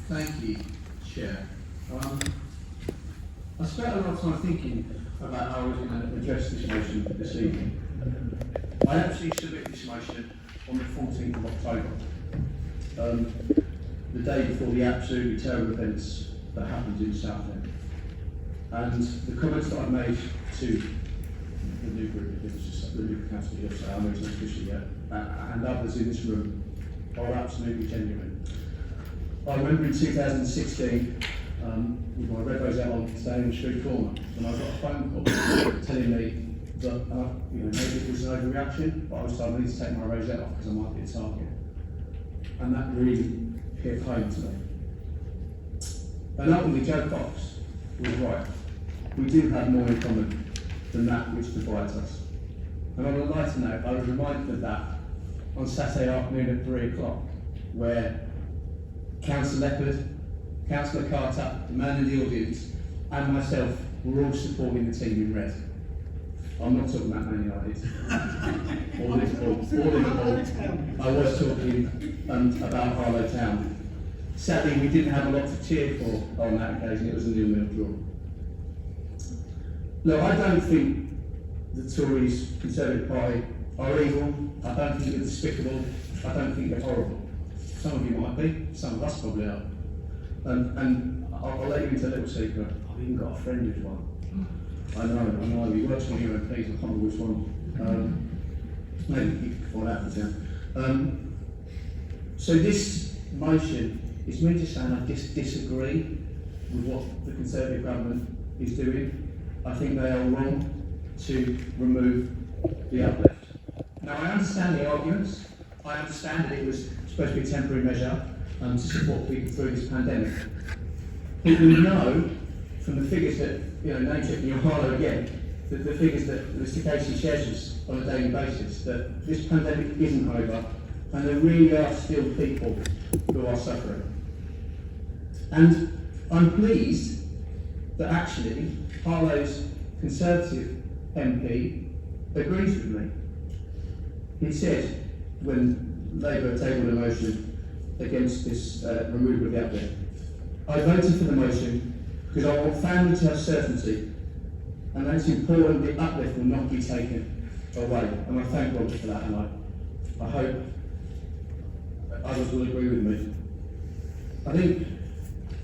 Thank you, Chair. I spent a lot of time thinking about how I was going to address this motion this evening. I actually submitted this motion on the 14th of October, the day before the absolutely terrible events that happened in Southend. And the comments that I made to the new group, it was just the new council yesterday, I know it's not official yet, and others in this room are absolutely genuine. I remember in 2016, with my red rose out on staying on the street corner, and I got a phone call telling me that maybe it was an overreaction, but I was told I need to take my rose out off because I might be a target. And that really hit home to me. And ultimately, Joe Fox was right. We do have more in common than that which divides us. And on a lighter note, I was reminded of that on Saturday afternoon at 3 o'clock, where Councillor Leppard, Councillor Carter, the man in the audience, and myself were all supporting the team in red. I'm not talking about Man United or Liverpool. I was talking about Harlow Town. Sadly, we didn't have a lot to cheer for on that occasion. It was a 0-0 draw. Look, I don't think the Tories, Conservative Party, are evil. I don't think they're despicable. I don't think they're horrible. Some of you might be, some of us probably are. And I'll let you into a little secret. I've even got a friend who's one. I know. He works for UMPs, I can't remember which one. Maybe you can find out for him. So this motion is me just saying I disagree with what the Conservative government is doing. I think they are wrong to remove the uplift. Now I understand the arguments. I understand that it was supposed to be a temporary measure to support people through this pandemic. But we know from the figures that, name checking your Harlow again, the figures that Mr. Casey shares us on a daily basis, that this pandemic isn't over and there really are still people who are suffering. And I'm pleased that actually Harlow's Conservative MP agrees with me. He said, when Labour tabled a motion against this removal of the uplift, I voted for the motion because I want families to have certainty, and that it's important the uplift will not be taken away. And I thank Roger for that, and I hope others will agree with me. I think,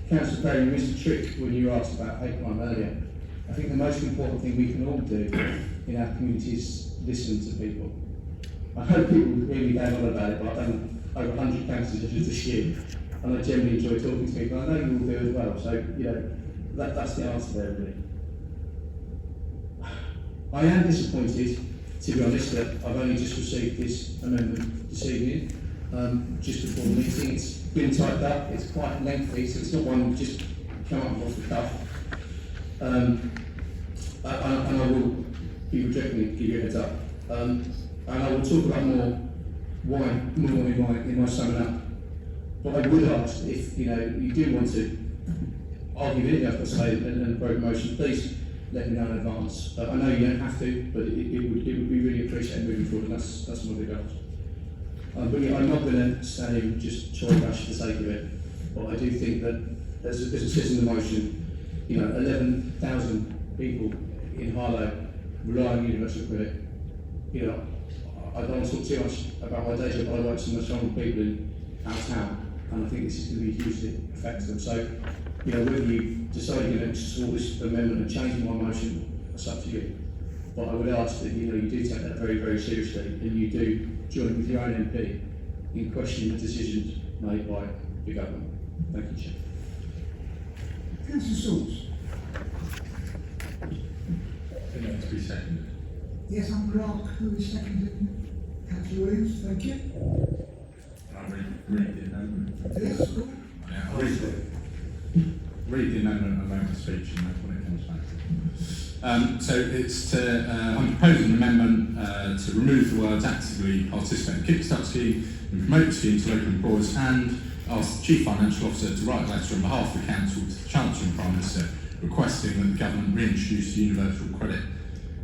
Councillor Perry, you missed a trick when you asked about hate crime earlier. I think the most important thing we can all do in our community is listen to people. I hope people really down on about it, but I've done over 100 councils this year, and I generally enjoy talking to people. I know you will do as well, so that's the answer there, really. I am disappointed, to be honest, that I've only just received this amendment this evening, just before the meeting. It's been typed up, it's quite lengthy, so it's not one you just come up off the cuff. And I will be rejecting give you a heads up. And I will talk about more in my summing up. But I would ask if you do want to argue anything I've got to say and approach motion, please let me know in advance. I know you don't have to, but it would be really appreciated moving forward, and that's one of the goals. But yeah, I'm not going to stand here and just try and rush for the sake of it. But I do think that, as it says in the motion, 11,000 people in Harlow rely on Universal Credit. I don't want to talk too much about my day job, but I work with some of the strong people in our town, and I think this is going to be hugely effective. So, whether you decide you're going to support this amendment and change my motion, that's up to you. But I would ask that you do take that very, very seriously, and you do join with your own MP in questioning the decisions made by the government. Thank you, Chair. Councillor Sauce. I think to be seconded. Yes, I'm Clark, who is seconded. Councillor Williams, thank you. I read the amendment. Yes, cool. I'll read the amendment and make a speech, and that's when it comes back. So it's I'm proposing an amendment to remove the words actively participate in the Kickstart scheme and promote the scheme to local employers, and ask the Chief Financial Officer to write a letter on behalf of the Council to the Chancellor and Prime Minister requesting that the Government reintroduce the Universal Credit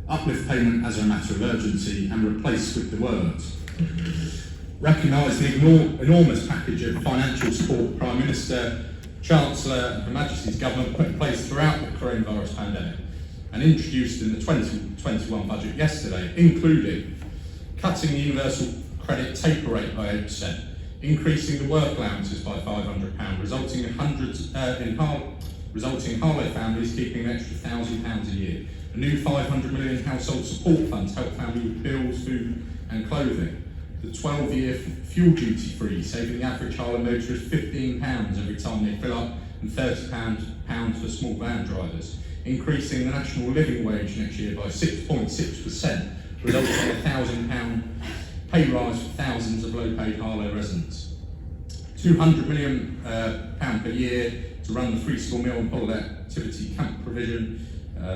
uplift payment as a matter of urgency and replace with the words recognise the enormous package of financial support the Prime Minister Chancellor and Her Majesty's Government put in place throughout the coronavirus pandemic and introduced in the 2021 budget yesterday, including cutting the Universal Credit taper rate by 8%, increasing the work allowances by £500, resulting in Harlow families keeping an extra £1,000 a year. A new £500 million household support fund to help families with bills, food and clothing. The 12-year fuel duty free, saving the average Harlow motorist £15 every time they fill up and £30 for small van drivers. Increasing the national living wage next year by 6.6%, resulting in a £1,000 pay rise for thousands of low-paid Harlow residents. £200 million per year to run the free school meal and holiday activity camp provision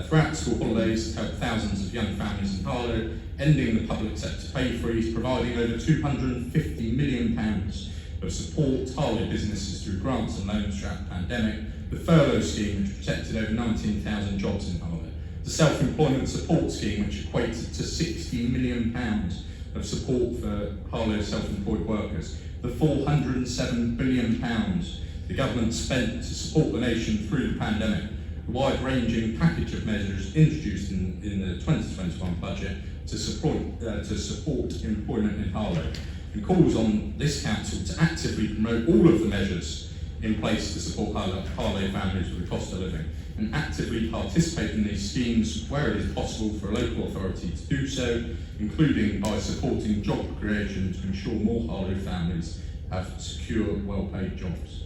throughout school holidays to help thousands of young families in Harlow, ending the public sector pay freeze, providing over £250 million of support to Harlow businesses through grants and loans throughout the pandemic, the furlough scheme which protected over 19,000 jobs in Harlow, the self-employment support scheme which equated to £60 million of support for Harlow self-employed workers, the £407 billion the government spent to support the nation through the pandemic, the wide-ranging package of measures introduced in the 2021 budget to support employment in Harlow, and calls on this council to actively promote all of the measures in place to support Harlow families with the cost of living, and actively participate in these schemes where it is possible for a local authority to do so, including by supporting job creation to ensure more Harlow families have secure, well-paid jobs.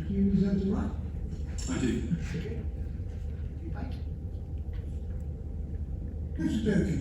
You reserve the right. I do. Mr. Durkin.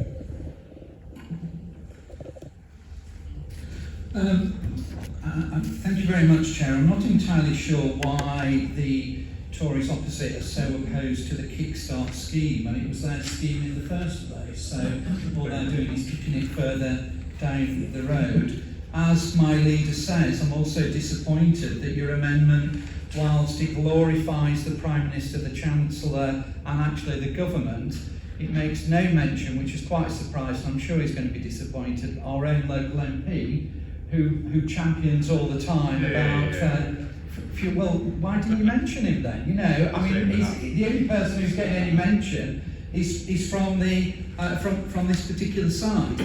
Thank you very much, Chair. I'm not entirely sure why the Tories opposite are so opposed to the Kickstart scheme, and it was their scheme in the first place, so all they're doing is kicking it further down the road. As my leader says, I'm also disappointed that your amendment, whilst it glorifies the Prime Minister, the Chancellor and actually the government, it makes no mention, which is quite a surprise, and I'm sure he's going to be disappointed, our own local MP, who champions all the time about well, why didn't you mention him then? You know, I mean, the only person who's getting any mention is from this particular side.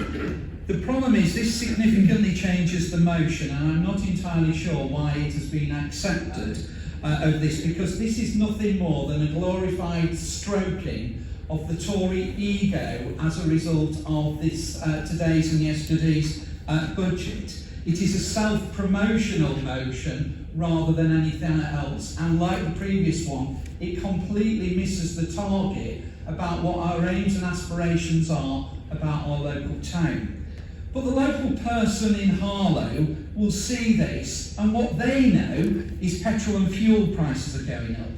The problem is this significantly changes the motion, and I'm not entirely sure why it has been accepted of this, because this is nothing more than a glorified stroking of the Tory ego as a result of this today's and yesterday's budget. It is a self-promotional motion rather than anything else, and like the previous one, it completely misses the target about what our aims and aspirations are about our local town. But the local person in Harlow will see this, and what they know is petrol and fuel prices are going up,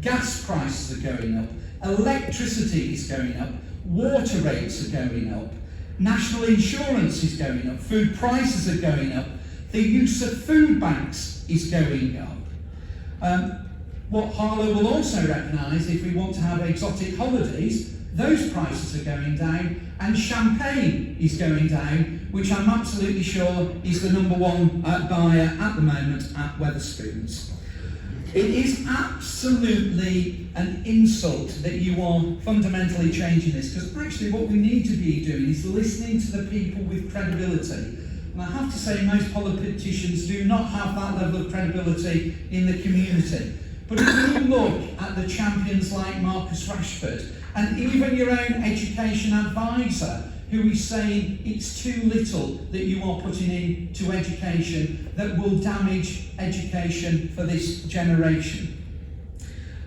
gas prices are going up, electricity is going up, water rates are going up, national insurance is going up, food prices are going up, the use of food banks is going up. What Harlow will also recognise, if we want to have exotic holidays, those prices are going down, and champagne is going down, which I'm absolutely sure is the #1 buyer at the moment at Wetherspoons. It is absolutely an insult that you are fundamentally changing this, because actually what we need to be doing is listening to the people with credibility. And I have to say most politicians do not have that level of credibility in the community. But if you look at the champions like Marcus Rashford, and even your own education advisor, who is saying it's too little that you are putting into education that will damage education for this generation.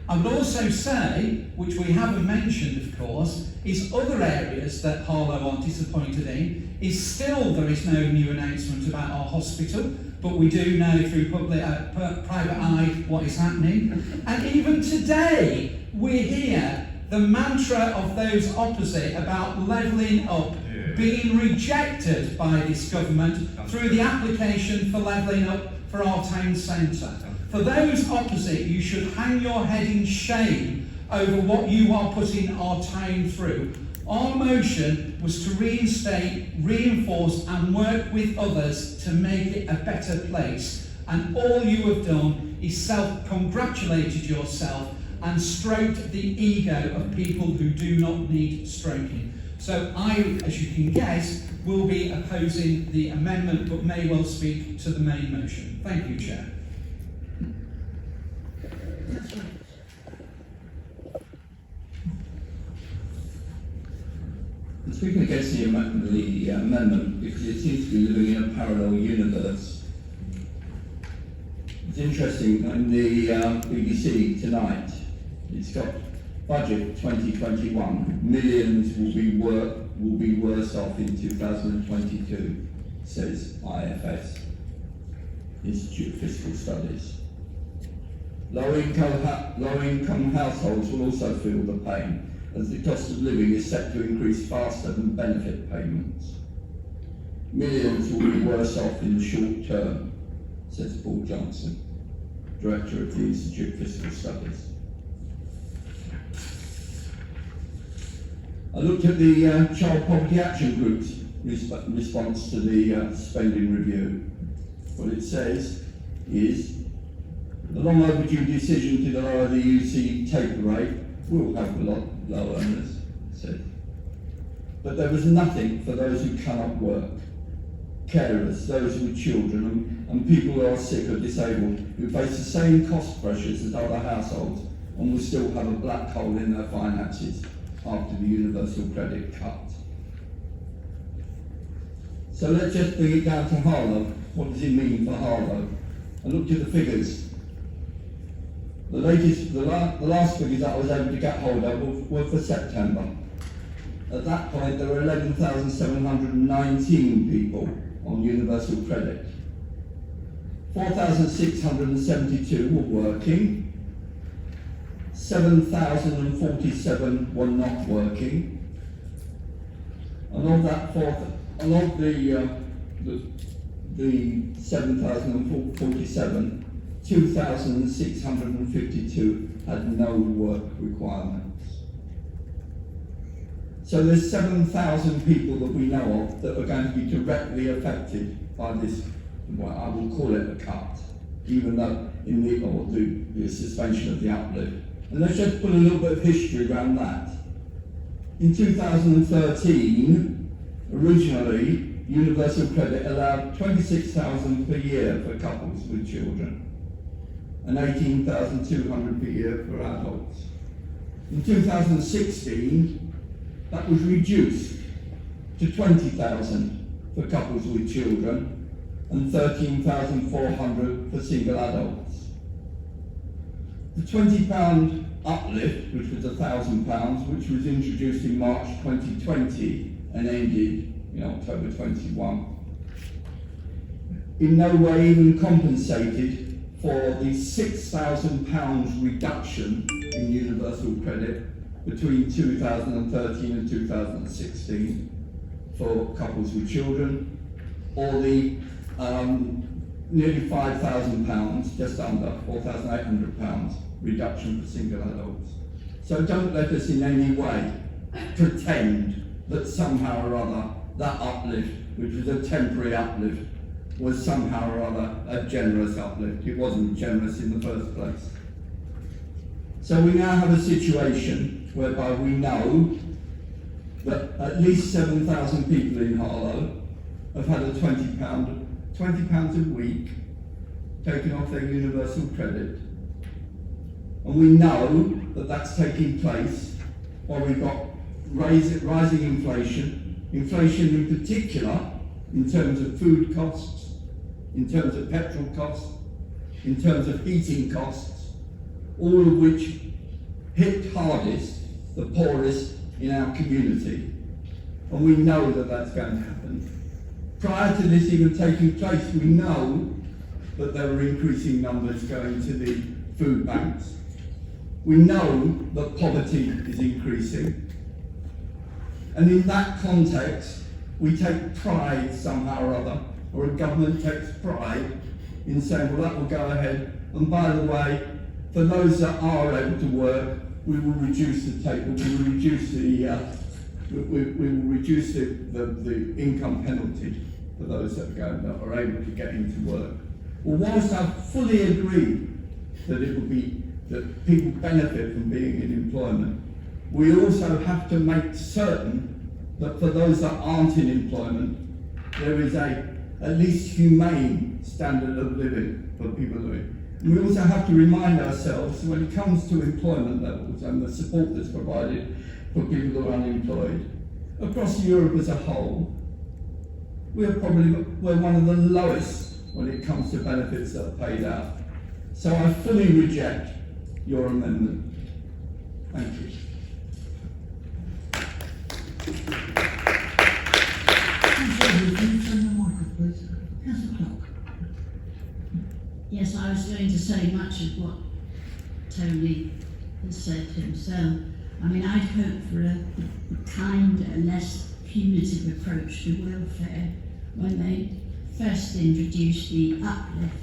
I would also say, which we haven't mentioned of course, is other areas that Harlow are disappointed in, is still there is no new announcement about our hospital, but we do know through private eye what is happening. And even today, we hear the mantra of those opposite about levelling up being rejected by this government through the application for levelling up for our town centre. For those opposite, you should hang your head in shame over what you are putting our town through. Our motion was to reinstate, reinforce and work with others to make it a better place. And all you have done is self-congratulated yourself and stroked the ego of people who do not need stroking. So I, as you can guess, will be opposing the amendment but may well speak to the main motion. Thank you, Chair. I'm speaking against the amendment because it seems to be living in a parallel universe. It's interesting, in the BBC tonight, it's got budget 2021, millions will be worse off in 2022, says IFS, Institute of Fiscal Studies. Low-income households will also feel the pain, as the cost of living is set to increase faster than benefit payments. Millions will be worse off in the short term, says Paul Johnson, Director of the Institute of Fiscal Studies. I looked at the Child Poverty Action Group's response to the spending review. What it says is, the long overdue decision to lower the UC taper rate will help a lot low earners, it says. But there was nothing for those who cannot work, carers, those with children, and people who are sick or disabled, who face the same cost pressures as other households and will still have a black hole in their finances after the Universal Credit cut. So let's just bring it down to Harlow. What does it mean for Harlow? I looked at the figures. The last figures that I was able to get hold of were for September. At that point, there were 11,719 people on Universal Credit. 4,672 were working. 7,047 were not working, and of that the 7,047, 2,652 had no work requirements. So there's 7,000 people that we know of that are going to be directly affected by this, what I will call it a cut, even though the suspension of the uplift. And let's just put a little bit of history around that. In 2013, originally, Universal Credit allowed $26,000 per year for couples with children and $18,200 per year for adults. In 2016, that was reduced to $20,000 for couples with children and $13,400 for single adults. The £20 uplift, which was £1,000, which was introduced in March 2020 and ended in October 21, in no way even compensated for the £6,000 reduction in Universal Credit between 2013 and 2016 for couples with children, or the nearly £5,000, just under £4,800 reduction for single adults. So don't let us in any way pretend that somehow or other that uplift, which was a temporary uplift, was somehow or other a generous uplift. It wasn't generous in the first place. So we now have a situation whereby we know that at least 7,000 people in Harlow have had a £20 a week taken off their Universal Credit. And we know that that's taking place while we've got rising inflation in particular in terms of food costs, in terms of petrol costs, in terms of heating costs, all of which hit hardest the poorest in our community. And we know that that's going to happen. Prior to this even taking place, we know that there were increasing numbers going to the food banks. We know that poverty is increasing. And in that context, we take pride somehow or other, or a government takes pride in saying, well, that will go ahead. And by the way, for those that are able to work, we will reduce the take, we will reduce the we will reduce the income penalty for those that are able to get into work. Well, whilst I fully agree that people benefit from being in employment, we also have to make certain that for those that aren't in employment, there is at least humane standard of living for people living. We also have to remind ourselves when it comes to employment levels and the support that's provided for people who are unemployed, across Europe as a whole, we're one of the lowest when it comes to benefits that are paid out. So I fully reject your amendment. Thank you. Yes, I was going to say much of what Tony has said himself. I mean, I'd hope for a kinder, less punitive approach to welfare when they first introduced the uplift.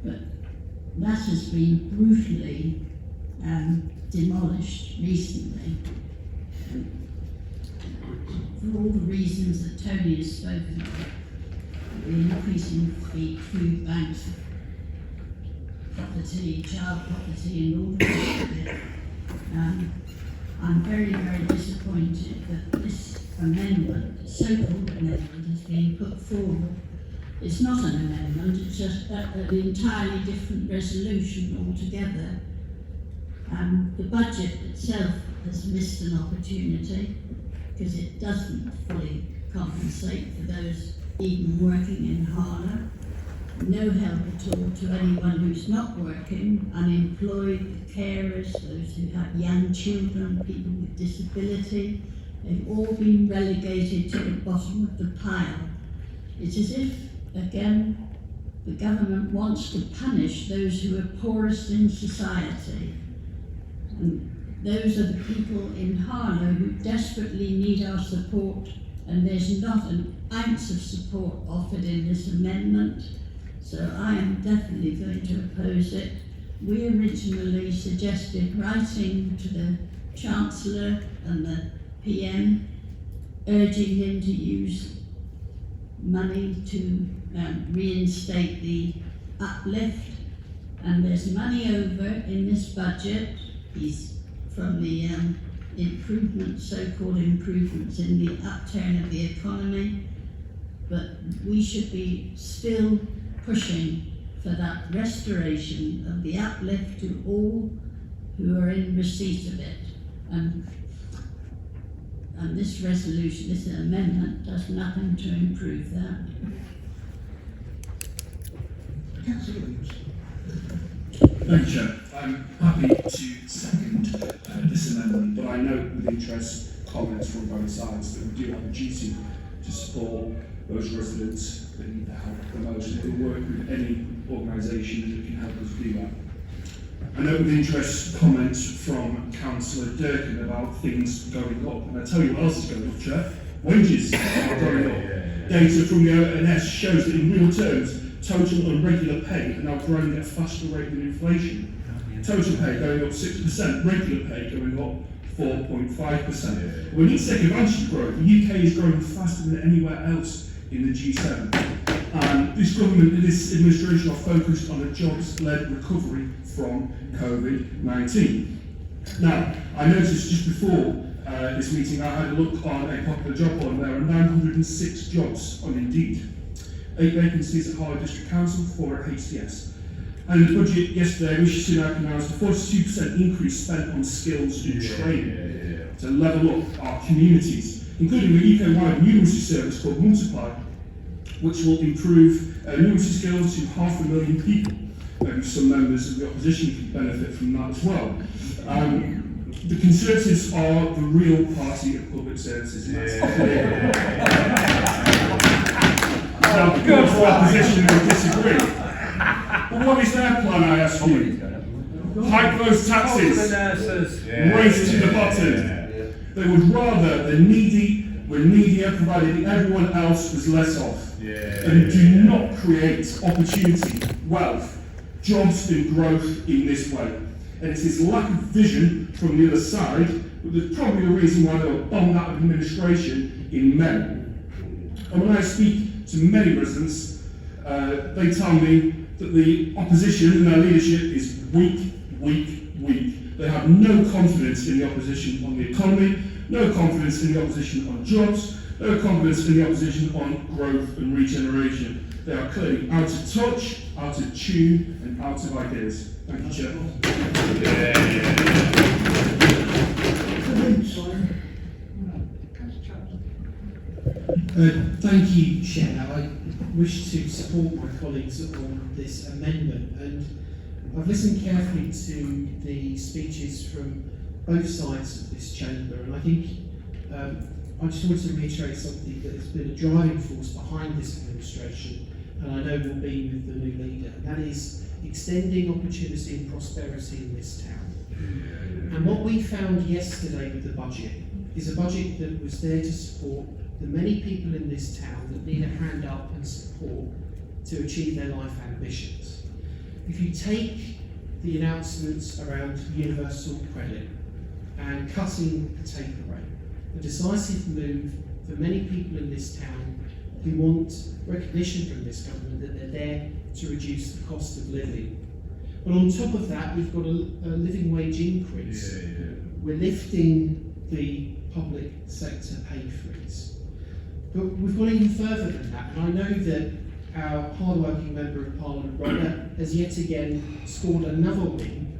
But that has been brutally demolished recently. For all the reasons that Tony has spoken of, the increasing food banks, property, child property, and all the rest of it. I'm very, very disappointed that this amendment, so-called amendment, has been put forward. It's not an amendment, it's just an entirely different resolution altogether. The budget itself has missed an opportunity because it doesn't fully compensate for those even working in Harlow. No help at all to anyone who's not working, unemployed, carers, those who have young children, people with disability. They've all been relegated to the bottom of the pile. It's as if, again, the government wants to punish those who are poorest in society. And those are the people in Harlow who desperately need our support, and there's not an ounce of support offered in this amendment. So I am definitely going to oppose it. We originally suggested writing to the Chancellor and the PM, urging him to use money to reinstate the uplift. And there's money over in this budget. He's from the improvements, so-called improvements in the upturn of the economy. But we should be still pushing for that restoration of the uplift to all who are in receipt of it. And this resolution, this amendment, does nothing to improve that. Councillor Williams. Thank you, Chair. I'm happy to second this amendment, but I note with interest comments from both sides that we do have a duty to support those residents that need the help the most. We'll work with any organisation that can help us do that. I note with interest comments from Councillor Durkin about things going up, and I tell you what else is going up, Chair. Wages are going up. Data from the ONS shows that in real terms, total and regular pay are now growing at a faster rate than inflation. Total pay going up 6%, regular pay going up 4.5%. We need to take advantage of growth. The UK is growing faster than anywhere else in the G7. This government and this administration are focused on a jobs-led recovery from COVID-19. Now, I noticed just before this meeting, I had a look on a popular job board, and there are 906 jobs on Indeed. 8 vacancies at Harlow District Council, 4 at HDS. And in the budget yesterday, Rishi Sunak announced a 42% increase spent on skills and training to level up our communities, including a UK-wide numeracy service called Multiply, which will improve numeracy skills to 500,000 people. Maybe some members of the opposition could benefit from that as well. The Conservatives are the real party of public services. And that's clear. Now, the people for opposition will disagree. But what is their plan, I ask you? Hike those taxes, race to the bottom. They would rather the needy were needier, provided everyone else was less off. And do not create opportunity, wealth, jobs and growth in this way. And it is lack of vision from the other side but there's probably a reason why they were bombed out of administration in May. And when I speak to many residents, they tell me that the opposition and their leadership is weak, weak, weak. They have no confidence in the opposition on the economy, no confidence in the opposition on jobs, no confidence in the opposition on growth and regeneration. They are clearly out of touch, out of tune, and out of ideas. Thank you, Chair. Thank you, Chair. I wish to support my colleagues on this amendment, and I've listened carefully to the speeches from both sides of this chamber, and I think I just want to reiterate something that has been a driving force behind this administration, and I know will be with the new leader, and that is extending opportunity and prosperity in this town. And what we found yesterday with the budget is a budget that was there to support the many people in this town that need a hand up and support to achieve their life ambitions. If you take the announcements around Universal Credit and cutting the take rate, a decisive move for many people in this town who want recognition from this government that they're there to reduce the cost of living. But on top of that, we've got a living wage increase. We're lifting the public sector pay freeze. But we've gone even further than that, and I know that our hard-working Member of Parliament, Robert, has yet again scored another win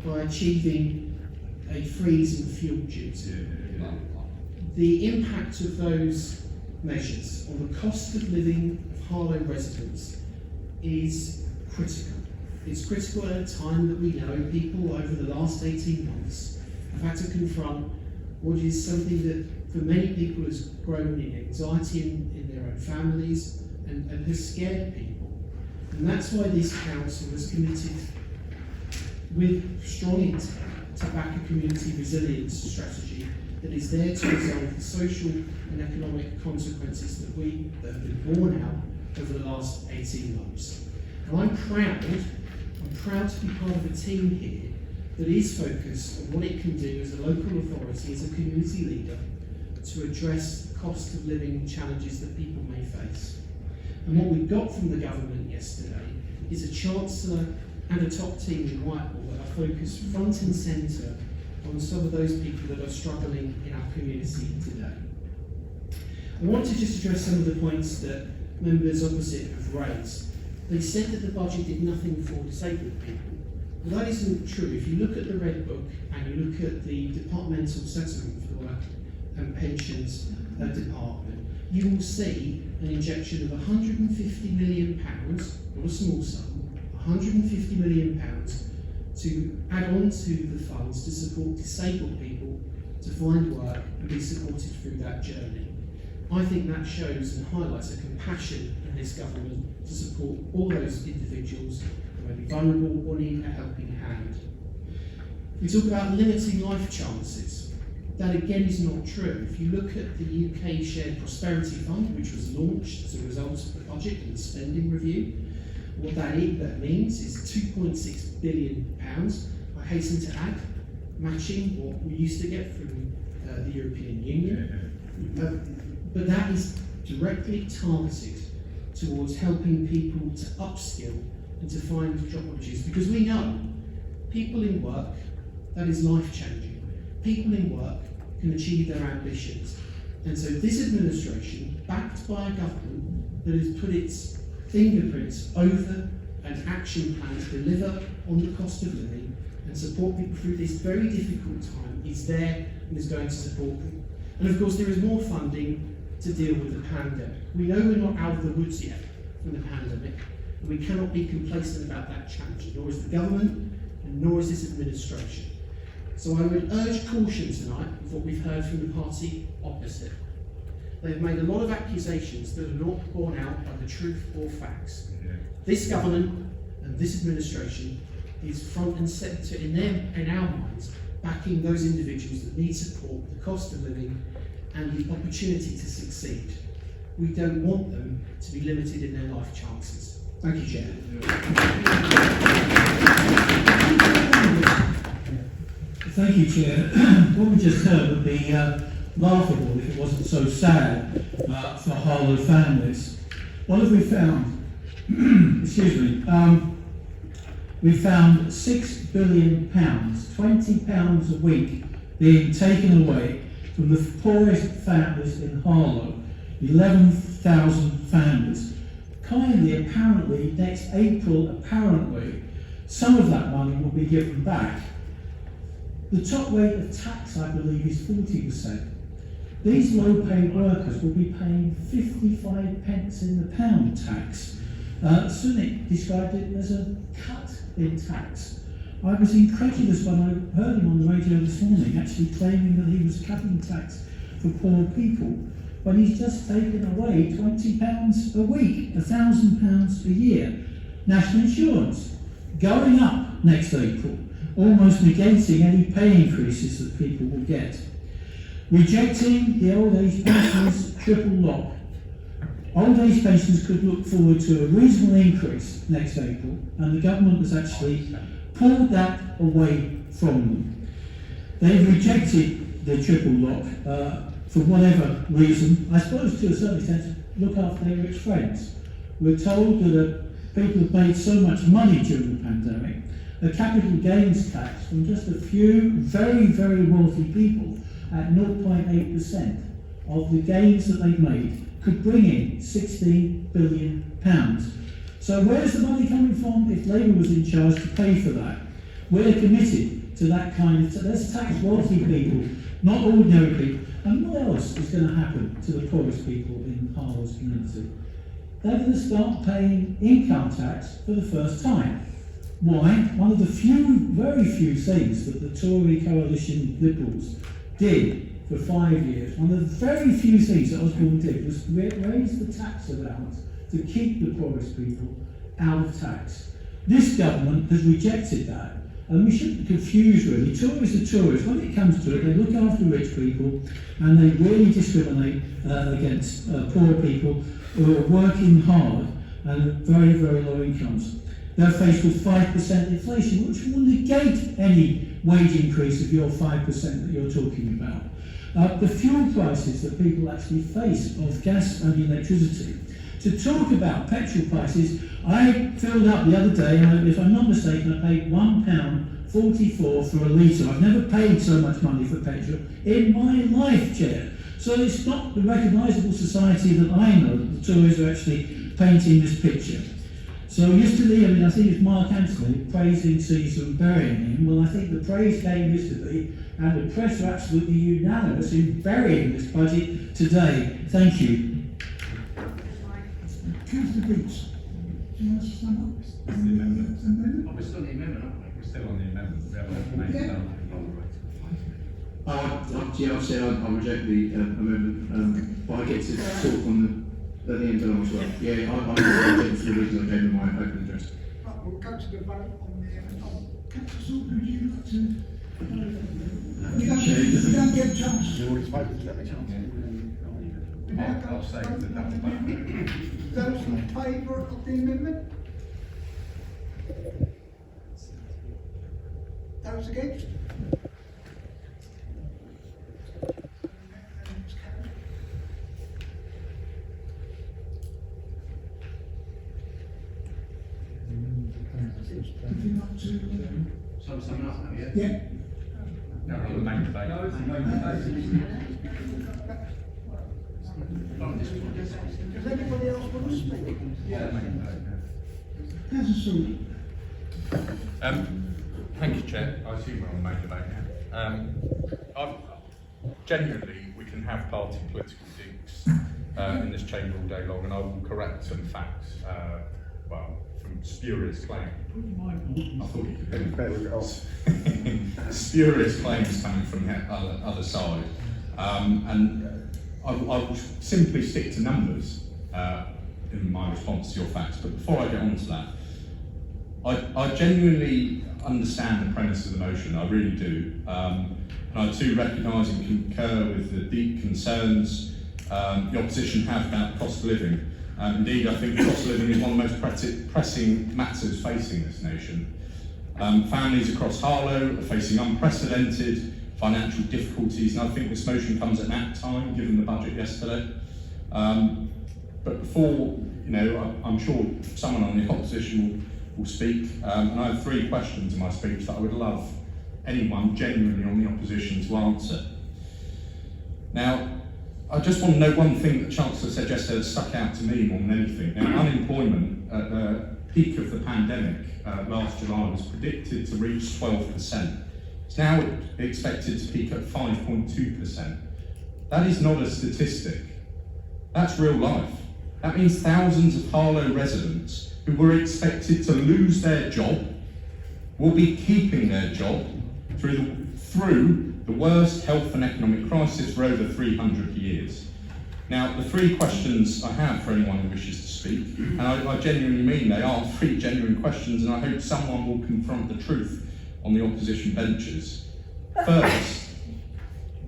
by achieving a freeze in fuel duty. The impact of those measures on the cost of living of Harlow residents is critical. It's critical at a time that we know people over the last 18 months have had to confront what is something that for many people has grown in anxiety in their own families and has scared people. And that's why this council has committed with strong intent to back a community resilience strategy that is there to resolve the social and economic consequences that have been borne out over the last 18 months. And I'm proud to be part of a team here that is focused on what it can do as a local authority, as a community leader, to address the cost of living challenges that people may face. And what we got from the government yesterday is a Chancellor and a top team in Whitehall that are focused front and centre on some of those people that are struggling in our community today. I want to just address some of the points that members opposite have raised. They said that the budget did nothing for disabled people. Well, that isn't true. If you look at the Red Book and you look at the Departmental Settlement for the Work and Pensions Department, you will see an injection of £150 million, not a small sum, £150 million to add on to the funds to support disabled people to find work and be supported through that journey. I think that shows and highlights a compassion in this government to support all those individuals who may be vulnerable or need a helping hand. We talk about limiting life chances. That again is not true. If you look at the UK Shared Prosperity Fund, which was launched as a result of the budget and the spending review, what that means is £2.6 billion. I hasten to add, matching what we used to get from the European Union. But that is directly targeted towards helping people to upskill and to find job opportunities. Because we know people in work, that is life-changing. People in work can achieve their ambitions. And so this administration, backed by a government that has put its fingerprints over an action plan to deliver on the cost of living and support people through this very difficult time, is there and is going to support them. And of course there is more funding to deal with the pandemic. We know we're not out of the woods yet from the pandemic, and we cannot be complacent about that challenge, nor is the government, and nor is this administration. So I would urge caution tonight with what we've heard from the party opposite. They've made a lot of accusations that are not borne out by the truth or facts. This government and this administration is front and centre in our minds, backing those individuals that need support, the cost of living, and the opportunity to succeed. We don't want them to be limited in their life chances. Thank you, Chair. Thank you, Chair. What we just heard would be laughable if it wasn't so sad for Harlow families. What have we found? Excuse me. We found £6 billion, £20 a week being taken away from the poorest families in Harlow, 11,000 families. Kindly, apparently, next April, apparently, some of that money will be given back. The top rate of tax, I believe, is 40%. These low-paid workers will be paying 55 pence in the pound tax. Sunak described it as a cut in tax. I was incredulous when I heard him on the radio this morning actually claiming that he was cutting tax for poor people, when he's just taken away £20 a week, £1,000 a year. National insurance going up next April, almost negating any pay increases that people will get. Rejecting the old age pensioners triple lock. Old age pensioners could look forward to a reasonable increase next April, and the government has actually pulled that away from them. They've rejected the triple lock for whatever reason. I suppose to a certain extent, look after their rich friends. We're told that people have made so much money during the pandemic, a capital gains tax from just a few very, very wealthy people at 0.8% of the gains that they've made could bring in £16 billion. So where's the money coming from if Labour was in charge to pay for that? We're committed to that kind of, let's tax wealthy people, not ordinary people. And what else is going to happen to the poorest people in Harlow's community? They're going to start paying income tax for the first time. Why? One of the few, very few things that the Tory coalition Liberals did for 5 years, one of the very few things that Osborne did was raise the tax allowance to keep the poorest people out of tax. This government has rejected that, and we shouldn't confuse really. Tories are Tories. When it comes to it, they look after rich people, and they really discriminate against poor people who are working hard and have very, very low incomes. They're faced with 5% inflation, which will negate any wage increase of your 5% that you're talking about. The fuel prices that people actually face of gas and electricity. To talk about petrol prices, I filled up the other day, and if I'm not mistaken, I paid £1.44 for a litre. I've never paid so much money for petrol in my life, Chair. So it's not the recognisable society that I know that the Tories are actually painting this picture. So yesterday, I think it's Mark Anthony praising Caesar and burying him. Well, I think the praise came yesterday, and the press are absolutely unanimous in burying this budget today. Thank you. Councillor Beach, do you want to stand up? We're still on the amendment, aren't we? We're still on the amendment. We haven't made it down. I've said I reject the amendment, but I get to talk on the end of as well. Yeah, I reject for the reason I gave in my open address. Right, we'll go to the vote on the Councillor Salt, would you like to? You don't get a chance. I'll say the double vote. Those in favour of the amendment? Those against? Would you like to? Sum up now, yeah? Yeah. No, we're on the main debate. Does anybody else want to speak? Yeah, main debate, yeah. Councillor Salt. Thank you, Chair. I assume we're on the main debate now. Genuinely, we can have party political digs in this chamber all day long, and I will correct some facts, from spurious claims. I thought you could hear spurious claims coming from the other side. And I will simply stick to numbers in my response to your facts. But before I get on to that, I genuinely understand the premise of the motion, I really do. And I too recognise and concur with the deep concerns the opposition have about the cost of living. Indeed, I think cost of living is one of the most pressing matters facing this nation. Families across Harlow are facing unprecedented financial difficulties, and I think this motion comes at an apt time, given the budget yesterday. But before, I'm sure someone on the opposition will speak, and I have 3 questions in my speech that I would love anyone genuinely on the opposition to answer. Now, I just want to note one thing that Chancellor said yesterday that stuck out to me more than anything. Now, unemployment at the peak of the pandemic last July was predicted to reach 12%. It's now expected to peak at 5.2%. That is not a statistic. That's real life. That means thousands of Harlow residents who were expected to lose their job will be keeping their job through the worst health and economic crisis for over 300 years. Now, the 3 questions I have for anyone who wishes to speak, and I genuinely mean they are 3 genuine questions, and I hope someone will confront the truth on the opposition benches. First,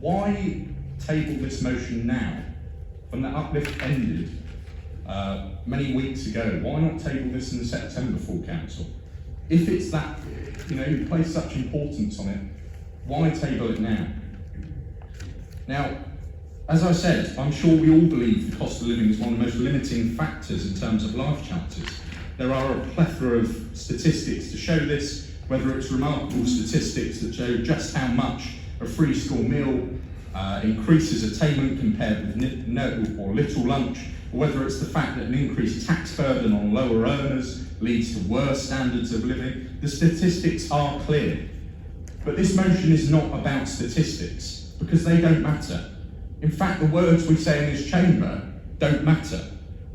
why table this motion now? When the uplift ended many weeks ago, why not table this in the September full council? If it's that, you place such importance on it, why table it now? Now, as I said, I'm sure we all believe the cost of living is one of the most limiting factors in terms of life chances. There are a plethora of statistics to show this, whether it's remarkable statistics that show just how much a free school meal increases attainment compared with no or little lunch, or whether it's the fact that an increased tax burden on lower earners leads to worse standards of living. The statistics are clear. But this motion is not about statistics, because they don't matter. In fact, the words we say in this chamber don't matter.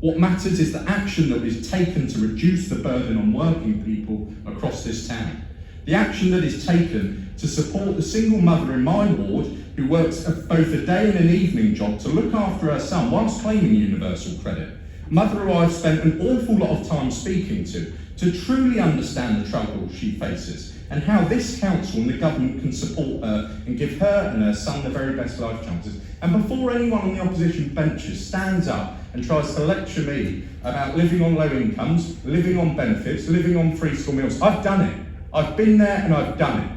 What matters is the action that is taken to reduce the burden on working people across this town. The action that is taken to support the single mother in my ward who works both a day and an evening job to look after her son whilst claiming Universal Credit. Mother who I've spent an awful lot of time speaking to truly understand the trouble she faces and how this council and the government can support her and give her and her son the very best life chances. And before anyone on the opposition benches stands up and tries to lecture me about living on low incomes, living on benefits, living on free school meals, I've done it. I've been there and I've done it.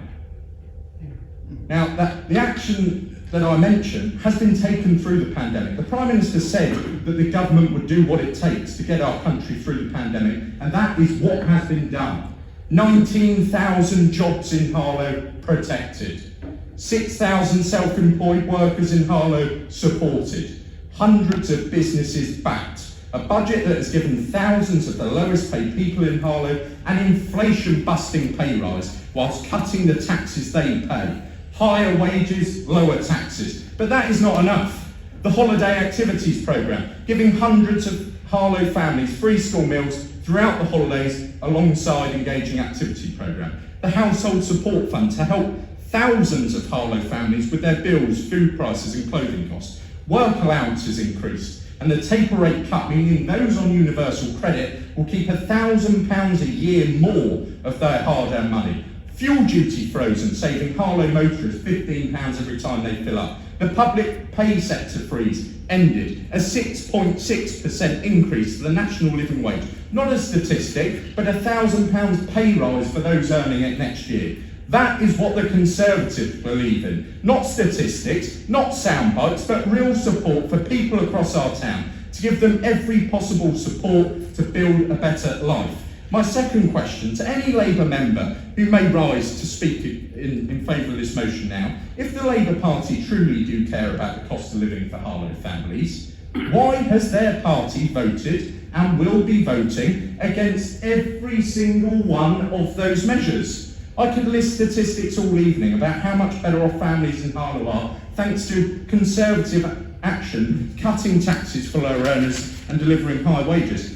Now, the action that I mentioned has been taken through the pandemic. The Prime Minister said that the government would do what it takes to get our country through the pandemic, and that is what has been done. 19,000 jobs in Harlow protected. 6,000 self-employed workers in Harlow supported. Hundreds of businesses backed. A budget that has given thousands of the lowest paid people in Harlow an inflation-busting pay rise whilst cutting the taxes they pay. Higher wages, lower taxes. But that is not enough. The Holiday Activities Programme, giving hundreds of Harlow families free school meals throughout the holidays alongside engaging activity programme. The Household Support Fund to help thousands of Harlow families with their bills, food prices and clothing costs. Work allowances increased, and the taper rate cut, meaning those on Universal Credit will keep £1,000 a year more of their hard-earned money. Fuel duty frozen, saving Harlow motorists £15 every time they fill up. The public pay sector freeze ended, a 6.6% increase to the national living wage. Not a statistic, but £1,000 pay rise for those earning it next year. That is what the Conservatives believe in. Not statistics, not sound bites, but real support for people across our town, to give them every possible support to build a better life. My second question to any Labour member who may rise to speak in favour of this motion now: if the Labour Party truly do care about the cost of living for Harlow families, why has their party voted and will be voting against every single one of those measures? I could list statistics all evening about how much better off families in Harlow are thanks to Conservative action, cutting taxes for lower earners and delivering high wages.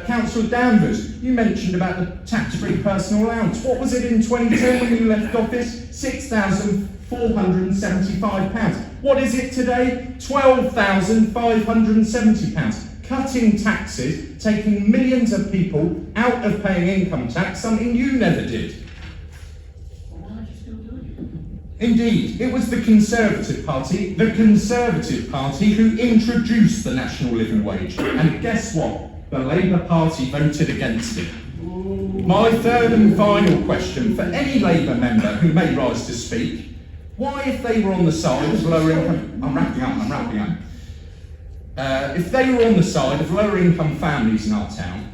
Councillor Danvers, you mentioned about the tax-free personal allowance. What was it in 2010 when you left office? £6,475. What is it today? £12,570. Cutting taxes, taking millions of people out of paying income tax, something you never did. Why are you still doing it? Indeed, it was the Conservative Party who introduced the national living wage. And guess what? The Labour Party voted against it. My third and final question for any Labour member who may rise to speak: why, if they were on the side of lower income, I'm wrapping up. If they were on the side of lower income families in our town,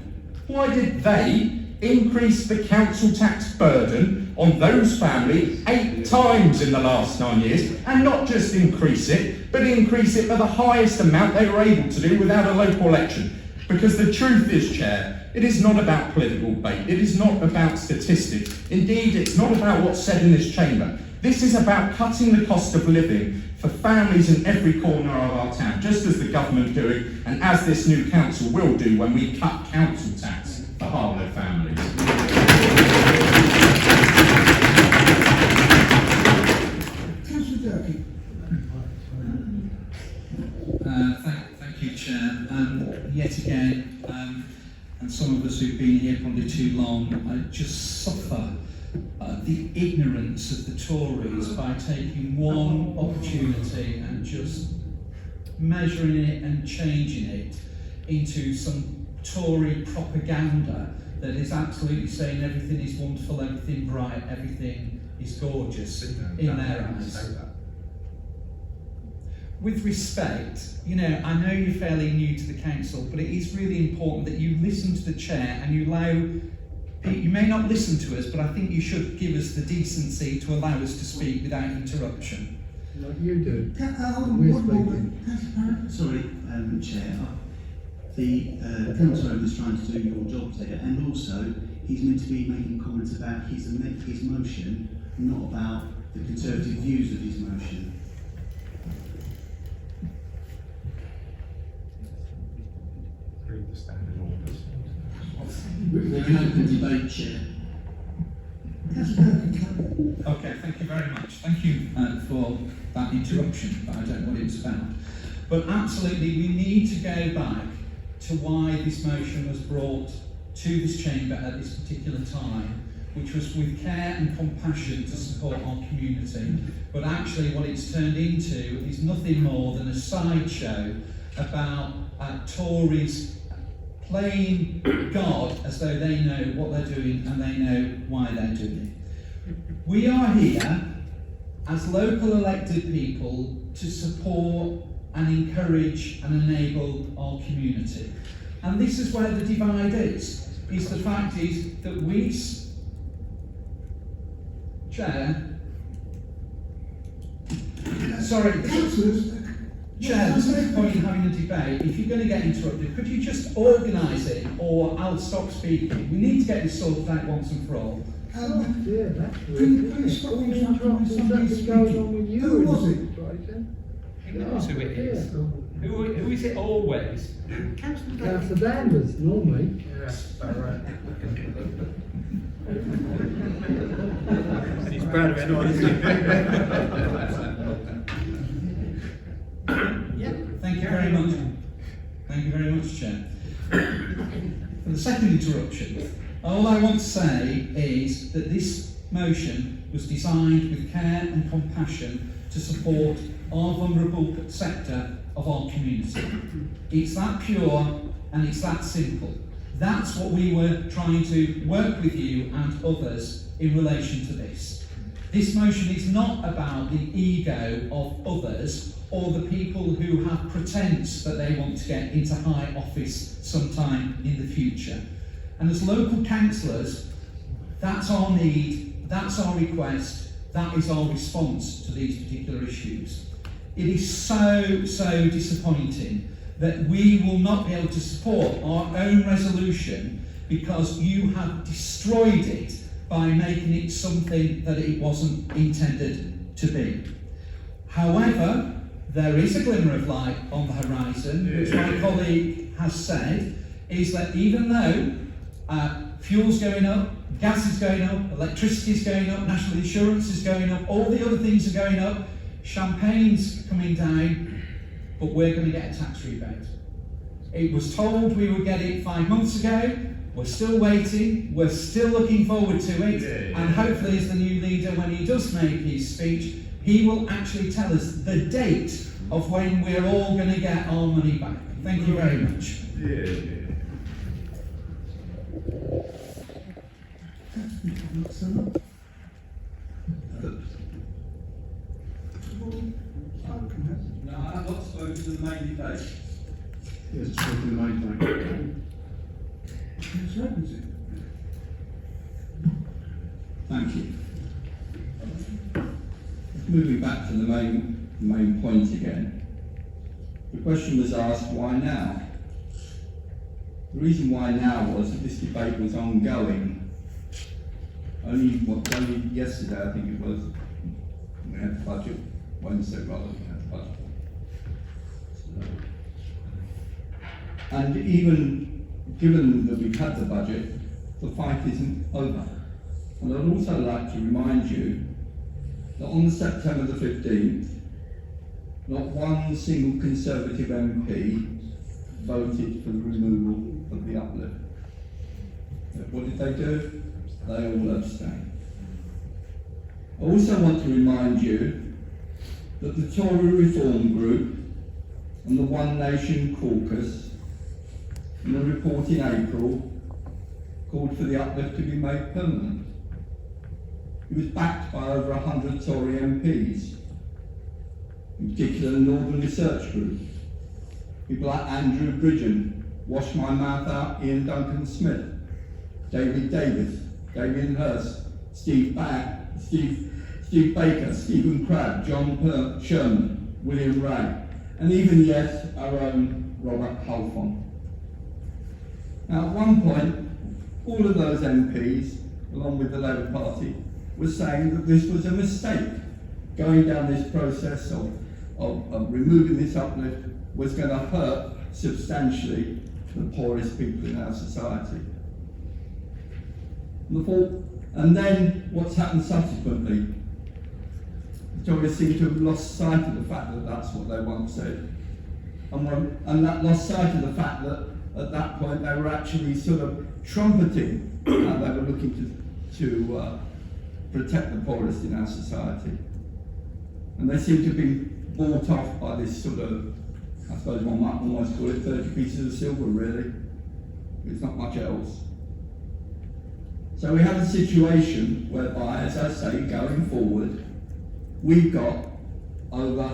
why did they increase the council tax burden on those families 8 times in the last 9 years, and not just increase it, but increase it by the highest amount they were able to do without a local election? Because the truth is, Chair, it is not about political bait, it is not about statistics, indeed it's not about what's said in this chamber. This is about cutting the cost of living for families in every corner of our town, just as the government doing, and as this new council will do when we cut council tax for Harlow families. Councillor Durkee. Thank you, Chair. Yet again, and some of us who've been here probably too long, just suffer the ignorance of the Tories by taking one opportunity and just measuring it and changing it into some Tory propaganda that is absolutely saying everything is wonderful, everything bright, everything is gorgeous in their eyes. With respect, I know you're fairly new to the council, but it is really important that you listen to the chair and you allow. You may not listen to us, but I think you should give us the decency to allow us to speak without interruption. Like you do. One moment. Councillor Parrott. Sorry, Chair. The council owner is trying to do your job there, and also he's meant to be making comments about his motion, not about the Conservative views of his motion. Read the standing orders. We're in open debate, Chair. Councillor Durkee. Okay, thank you very much. Thank you for that interruption, but I don't know what it was about. But absolutely, we need to go back to why this motion was brought to this chamber at this particular time, which was with care and compassion to support our community. But actually what it's turned into is nothing more than a sideshow about Tories playing God as though they know what they're doing and they know why they're doing it. We are here as local elected people to support and encourage and enable our community. And this is where the divide is the fact is that we, Chair, sorry, Chair, there's no point in having a debate. If you're going to get interrupted, could you just organise it, or I'll stop speaking? We need to get this sorted out once and for all. Can you stop interrupting when somebody's speaking? Who was it? Who knows who it is? Who is it always? Councillor Danvers, normally. Yes, right. He's proud of it, honestly. Thank you very much. Thank you very much, Chair. For the second interruption, all I want to say is that this motion was designed with care and compassion to support our vulnerable sector of our community. It's that pure and it's that simple. That's what we were trying to work with you and others in relation to this. This motion is not about the ego of others or the people who have pretense that they want to get into high office sometime in the future. And as local councillors, that's our need, that's our request, that is our response to these particular issues. It is so disappointing that we will not be able to support our own resolution because you have destroyed it by making it something that it wasn't intended to be. However, there is a glimmer of light on the horizon, which my colleague has said, is that even though fuel's going up, gas is going up, electricity is going up, national insurance is going up, all the other things are going up, champagne's coming down, but we're going to get a tax rebate. It was told we would get it 5 months ago. We're still waiting, we're still looking forward to it, and hopefully as the new leader, when he does make his speech, he will actually tell us the date of when we're all going to get our money back. Thank you very much. Not so much. No, I've not spoken to the main debate. Yes, it's the main point. That's right, is it? Thank you. Moving back to the main point again. The question was asked, why now? The reason why now was that this debate was ongoing. Only yesterday, I think it was, we had the budget, Wednesday rather, we had the budget. And even given that we've had the budget, the fight isn't over. And I'd also like to remind you that on September the 15th, not one single Conservative MP voted for the removal of the uplift. What did they do? They all abstained. I also want to remind you that the Tory Reform Group and the One Nation Caucus, in a report in April, called for the uplift to be made permanent. It was backed by over 100 Tory MPs, in particular the Northern Research Group. People like Andrew Bridgen, Wash My Mouth Out, Ian Duncan Smith, David Davis, Damien Hirst, Steve Baker, Stephen Crabb, John Sherman, William Ray, and even, yes, our own Robert Halfon. Now, at one point, all of those MPs, along with the Labour Party, were saying that this was a mistake. Going down this process of removing this uplift was going to hurt substantially the poorest people in our society. And then what's happened subsequently? The Tories seem to have lost sight of the fact that that's what they once said. And that lost sight of the fact that at that point they were actually sort of trumpeting how they were looking to protect the poorest in our society. And they seem to have been bought off by this sort of, I suppose one might almost call it 30 pieces of silver, really. It's not much else. So we have a situation whereby, as I say, going forward, we've got over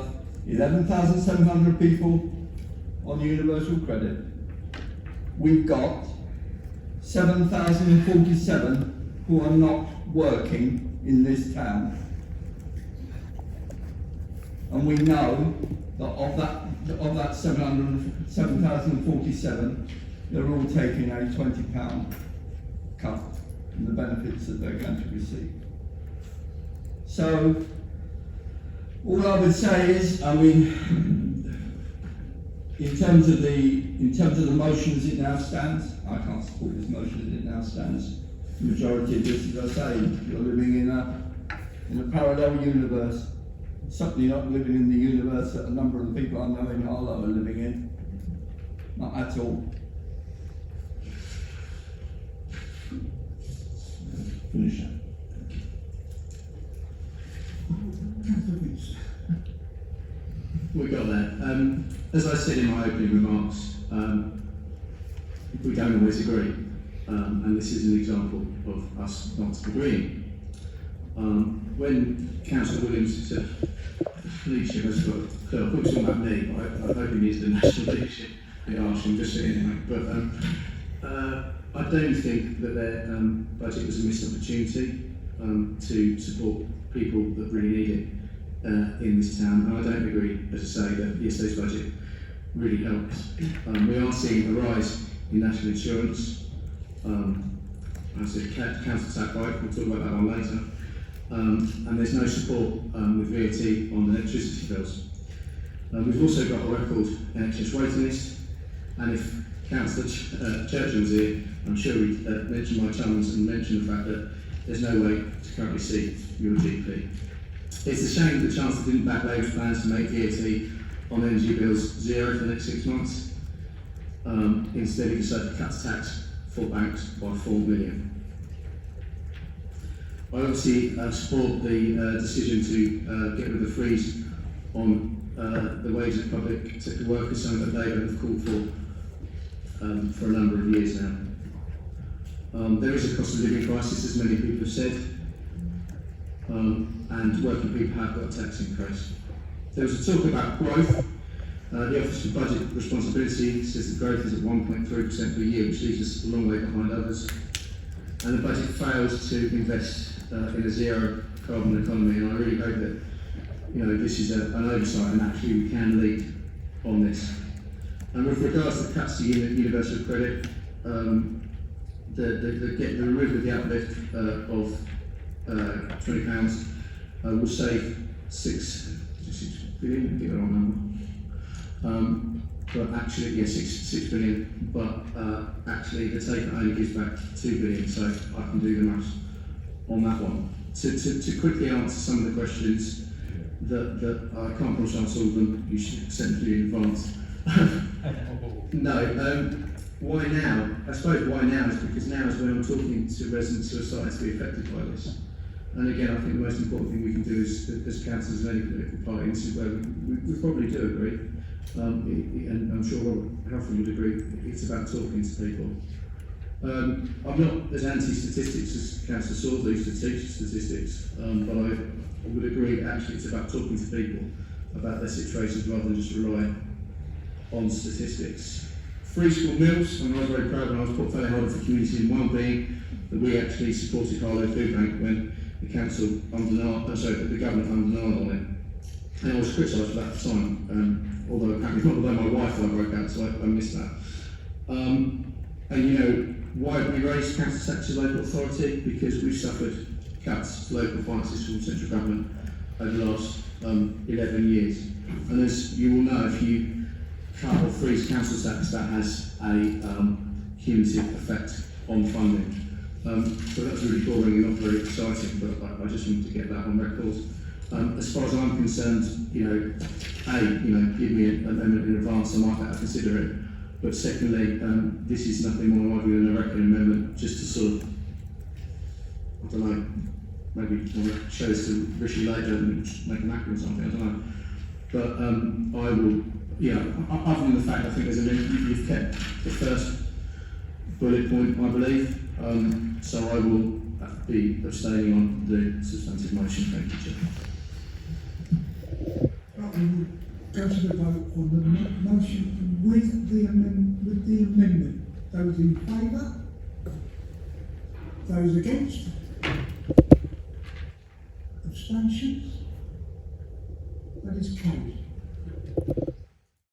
11,700 people on Universal Credit. We've got 7,047 who are not working in this town. And we know that of that 7,047, they're all taking a £20 cut in the benefits that they're going to receive. So, all I would say is, I mean, in terms of the motion as it now stands, I can't support this motion as it now stands. The majority of this, as I say, you're living in a parallel universe. Certainly not living in the universe that a number of the people I know in Harlow are living in. Not at all. Finish that. We got there. As I said in my opening remarks, we don't always agree, and this is an example of us not agreeing. When Councillor Williams said leadership, I thought it was all about me, but I hope he means the national leadership. A bit harsh, I'm just saying anyway. But I don't think that their budget was a missed opportunity to support people that really need it in this town. And I don't agree, as I say, that yesterday's budget really helps. We are seeing a rise in national insurance. As a council tax bike, we'll talk about that one later. And there's no support with VAT on electricity bills. We've also got a record NHS waiting list, and if Councillor Churchill was here, I'm sure he'd mention my challenge and mention the fact that there's no way to currently see your GP. It's a shame that the Chancellor didn't back Labour's plans to make VAT on energy bills zero for the next 6 months. Instead, he decided to cut tax for banks by £4 million. I obviously support the decision to get rid of the freeze on the wages of public sector workers, something that Labour have called for a number of years now. There is a cost of living crisis, as many people have said, and working people have got a tax increase. There was a talk about growth. The Office for Budget Responsibility says the growth is at 1.3% per year, which leaves us a long way behind others. And the budget fails to invest in a zero carbon economy, and I really hope that this is an oversight and actually we can lead on this. And with regards to cuts to Universal Credit, the removal of the uplift of £20 will save £6 billion, get the wrong number. But actually, yeah, 6 billion, but actually the take only gives back 2 billion, so I can do the maths on that one. To quickly answer some of the questions that I can't promise answer all of them, you should send them to you in advance. No, why now? I suppose why now is because now is when I'm talking to residents who are starting to be affected by this. And again, I think the most important thing we can do as councillors and any political party, and this is where we probably do agree, and I'm sure Robert Halford would agree, it's about talking to people. I'm not as anti-statistics as Councillor Swords used to teach statistics, but I would agree that actually it's about talking to people about their situations rather than just rely on statistics. Free school meals, and I was very proud when I was portfolio holder for community and wellbeing that we actually supported Harlow Food Bank when the council the government underlined on it. And I was criticised for that at the time, although my Wi-Fi broke out, so I missed that. And why have we raised council tax to local authority? Because we've suffered cuts to local finances from central government over the last 11 years. And as you will know, if you cut or freeze council tax, that has a cumulative effect on funding. So that's really boring and not very exciting, but I just wanted to get that on record. As far as I'm concerned, give me an amendment in advance, I might have to consider it. But secondly, this is nothing more likely than a record amendment, just to sort of, I don't know, maybe want to show this to Rishi later and make a macro or something, I don't know. But I will, other than the fact I think you've kept the first bullet point, I believe, so I will be abstaining on the substantive motion. Thank you, Chair. Right, we will go to the vote on the motion with the amendment. Those in favour? Those against? Abstentions? That is carried.